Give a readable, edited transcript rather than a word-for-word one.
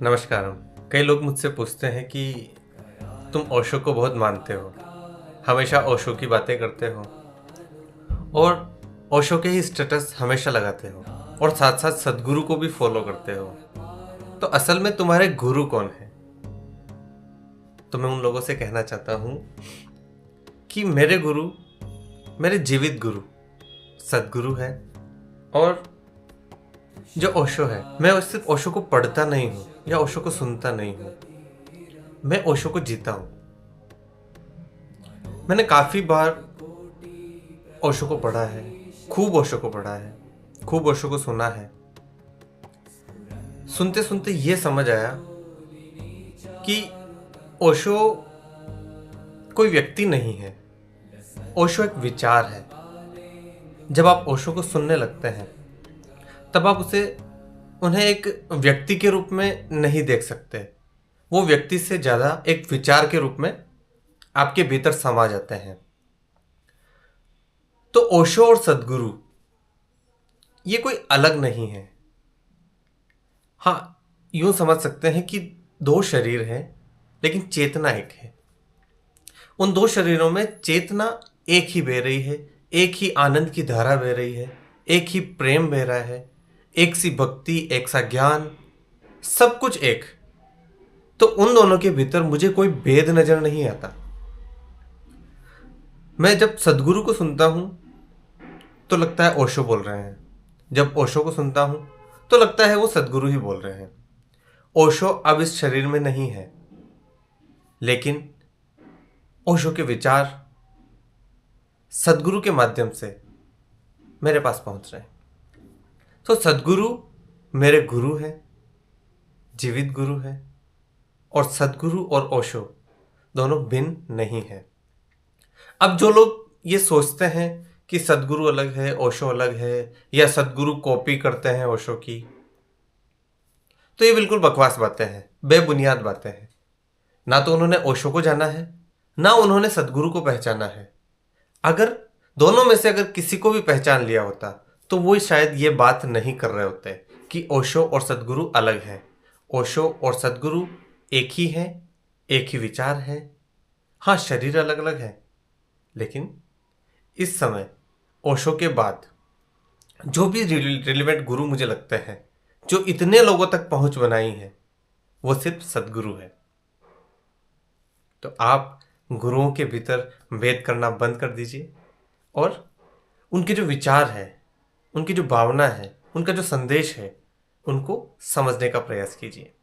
नमस्कार। कई लोग मुझसे पूछते हैं कि तुम ओशो को बहुत मानते हो, हमेशा ओशो की बातें करते हो और ओशो के ही स्टेटस हमेशा लगाते हो और साथ साथ सदगुरु को भी फॉलो करते हो। तो असल में तुम्हारे गुरु कौन है? तो मैं उन लोगों से कहना चाहता हूँ कि मेरे गुरु, मेरे जीवित गुरु सदगुरु है। और जो ओशो है, मैं सिर्फ ओशो को पढ़ता नहीं हूँ या ओशो को सुनता नहीं हूँ, मैं ओशो को जीता हूँ। मैंने काफ़ी बार ओशो को पढ़ा है, खूब ओशो को पढ़ा है, खूब ओशो को सुना है। सुनते सुनते ये समझ आया कि ओशो कोई व्यक्ति नहीं है, ओशो एक विचार है। जब आप ओशो को सुनने लगते हैं तब आप उन्हें एक व्यक्ति के रूप में नहीं देख सकते। वो व्यक्ति से ज़्यादा एक विचार के रूप में आपके भीतर समा जाते हैं। तो ओशो और सदगुरु ये कोई अलग नहीं है। हाँ, यूं समझ सकते हैं कि दो शरीर हैं लेकिन चेतना एक है। उन दो शरीरों में चेतना एक ही बह रही है, एक ही आनंद की धारा बह रही है, एक ही प्रेम बह रहा है, एक सी भक्ति, एक सा ज्ञान, सब कुछ एक। तो उन दोनों के भीतर मुझे कोई भेद नजर नहीं आता। मैं जब सदगुरु को सुनता हूं तो लगता है ओशो बोल रहे हैं, जब ओशो को सुनता हूं तो लगता है वो सदगुरु ही बोल रहे हैं। ओशो अब इस शरीर में नहीं है, लेकिन ओशो के विचार सदगुरु के माध्यम से मेरे पास पहुंच रहे हैं। तो सदगुरु मेरे गुरु हैं, जीवित गुरु हैं। और सदगुरु और ओशो दोनों भिन्न नहीं है। अब जो लोग ये सोचते हैं कि सदगुरु अलग है, ओशो अलग है, या सदगुरु कॉपी करते हैं ओशो की, तो ये बिल्कुल बकवास बातें हैं, बेबुनियाद बातें हैं। ना तो उन्होंने ओशो को जाना है, ना उन्होंने सदगुरु को पहचाना है। अगर दोनों में से अगर किसी को भी पहचान लिया होता तो वो शायद ये बात नहीं कर रहे होते कि ओशो और सदगुरु अलग हैं। ओशो और सदगुरु एक ही हैं, एक ही विचार है। हाँ, शरीर अलग अलग है, लेकिन इस समय ओशो के बाद जो भी रिलेवेंट गुरु मुझे लगते हैं, जो इतने लोगों तक पहुंच बनाई है, वो सिर्फ सदगुरु है। तो आप गुरुओं के भीतर भेद करना बंद कर दीजिए और उनके जो विचार है, उनकी जो भावना है, उनका जो संदेश है, उनको समझने का प्रयास कीजिए।